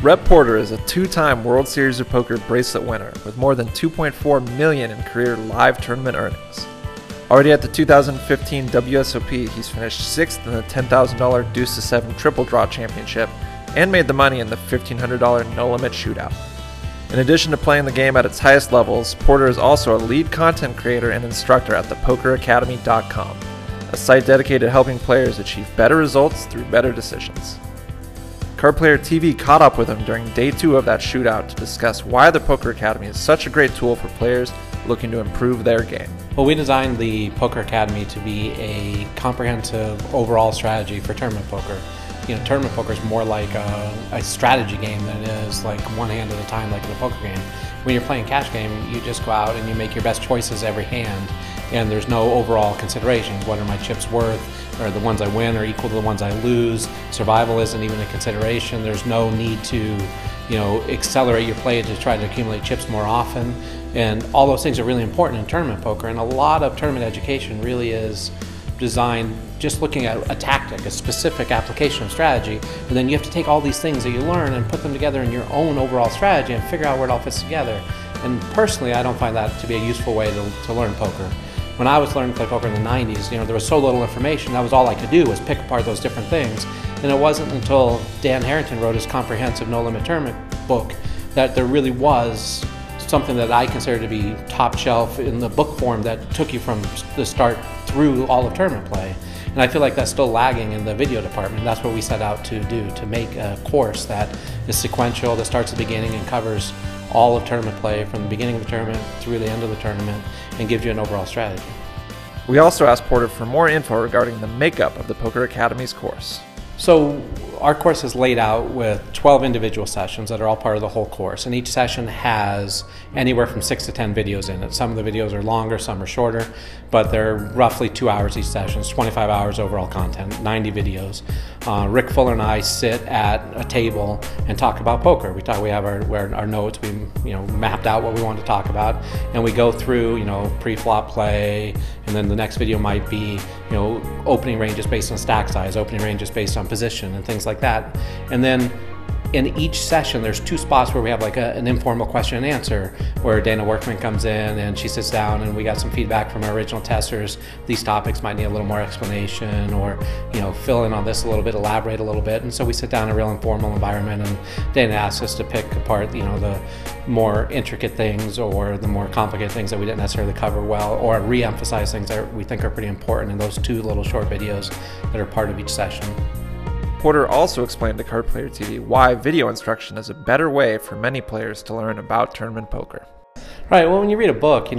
Rep Porter is a two-time World Series of Poker bracelet winner with more than $2.4 million in career live tournament earnings. Already at the 2015 WSOP, he's finished 6th in the $10,000 deuce-to-seven triple draw championship and made the money in the $1,500 no-limit shootout. In addition to playing the game at its highest levels, Porter is also a lead content creator and instructor at thepokeracademy.com, a site dedicated to helping players achieve better results through better decisions. Card Player TV caught up with him during day 2 of that shootout to discuss why the Poker Academy is such a great tool for players looking to improve their game. Well, we designed the Poker Academy to be a comprehensive overall strategy for tournament poker. You know, tournament poker is more like a strategy game than it is like one hand at a time like in a poker game. When you're playing cash game, you just go out and you make your best choices every hand, and there's no overall considerations. What are my chips worth? Are the ones I win are equal to the ones I lose? Survival isn't even a consideration. There's no need to, accelerate your play to try to accumulate chips more often. And all those things are really important in tournament poker, and a lot of tournament education really is designed just looking at a tactic, a specific application of strategy, and then you have to take all these things that you learn and put them together in your own overall strategy and figure out where it all fits together. And personally, I don't find that to be a useful way to learn poker. When I was learning to play poker in the 90s, there was so little information, that was all I could do was pick apart those different things. And it wasn't until Dan Harrington wrote his comprehensive No Limit Tournament book that there really was something that I consider to be top shelf in the book form that took you from the start through all of tournament play. And I feel like that's still lagging in the video department. That's what we set out to do, to make a course that is sequential, that starts at the beginning and covers all of tournament play from the beginning of the tournament through the end of the tournament and gives you an overall strategy. We also asked Porter for more info regarding the makeup of the Poker Academy's course. So our course is laid out with 12 individual sessions that are all part of the whole course, and each session has anywhere from 6 to 10 videos in it. Some of the videos are longer, some are shorter, but they're roughly 2 hours each session. It's 25 hours overall content, 90 videos. Rick Fuller and I sit at a table and talk about poker. We have our notes, we mapped out what we want to talk about, and we go through pre-flop play, and then the next video might be opening ranges based on stack size, opening ranges based on position, and things like that. And then in each session there's 2 spots where we have like an informal question and answer, where Dana Workman comes in and she sits down and we got some feedback from our original testers. These topics might need a little more explanation, or fill in on this a little bit, elaborate a little bit. And so we sit down in a real informal environment, and Dana asks us to pick apart the more intricate things or the more complicated things that we didn't necessarily cover well, or re-emphasize things that we think are pretty important in those 2 little short videos that are part of each session. Porter also explained to Card Player TV why video instruction is a better way for many players to learn about tournament poker. Right, well, when you read a book,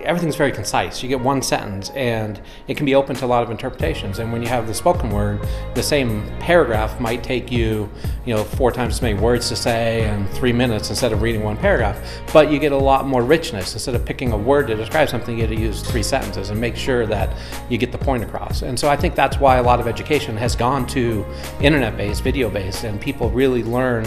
everything's very concise. You get one sentence and it can be open to a lot of interpretations. And when you have the spoken word, the same paragraph might take you, 4 times as many words to say and 3 minutes instead of reading one paragraph. But you get a lot more richness. Instead of picking a word to describe something, you get to use 3 sentences and make sure that you get the point across. And so I think that's why a lot of education has gone to internet-based, video-based, and people really learn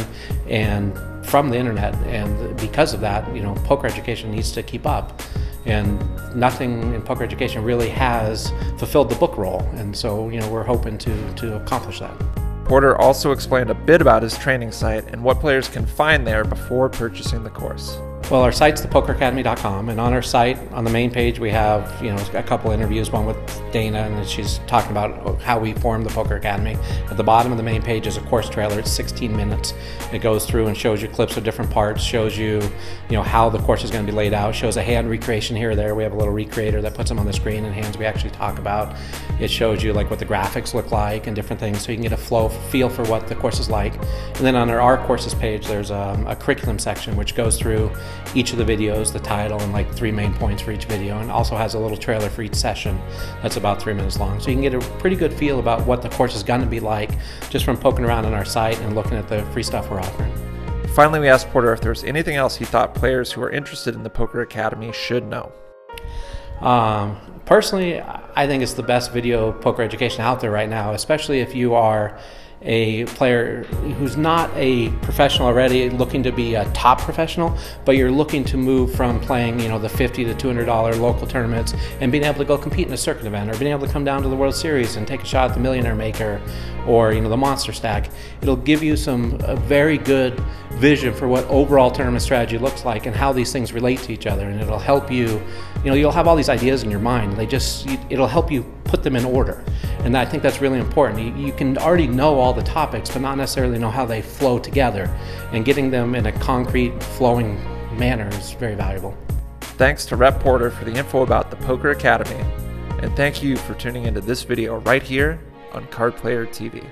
from the internet. And because of that, poker education needs to keep up. And nothing in poker education really has fulfilled the book role. And so, we're hoping to accomplish that. Porter also explained a bit about his training site and what players can find there before purchasing the course. Well, our site's thepokeracademy.com, and on our site, on the main page, we have a couple interviews, one with Dana, and she's talking about how we formed the Poker Academy. At the bottom of the main page is a course trailer. It's 16 minutes. It goes through and shows you clips of different parts, shows you, how the course is going to be laid out, shows a hand recreation here or there. We have a little recreator that puts them on the screen, and hands we actually talk about. It shows you what the graphics look like and different things, so you can get a feel for what the course is like. And then on our courses page, there's a curriculum section which goes through each of the videos, the title, and 3 main points for each video, and also has a little trailer for each session that's about 3 minutes long. So you can get a pretty good feel about what the course is going to be like just from poking around on our site and looking at the free stuff we're offering. Finally, we asked Porter if there was anything else he thought players who are interested in the Poker Academy should know. Personally, I think it's the best video poker education out there right now, especially if you are a player who's not a professional already looking to be a top professional, but you're looking to move from playing, you know, the $50 to $200 local tournaments and being able to go compete in a circuit event, or being able to come down to the World Series and take a shot at the Millionaire Maker or, you know, the Monster Stack. It'll give you a very good vision for what overall tournament strategy looks like and how these things relate to each other, and it'll help you, you know, you'll have all these ideas in your mind, it'll help you put them in order. And I think that's really important. You can already know all the topics, but not necessarily know how they flow together, and getting them in a concrete, flowing manner is very valuable. Thanks to Rep Porter for the info about the Poker Academy, and thank you for tuning into this video right here on Card Player TV.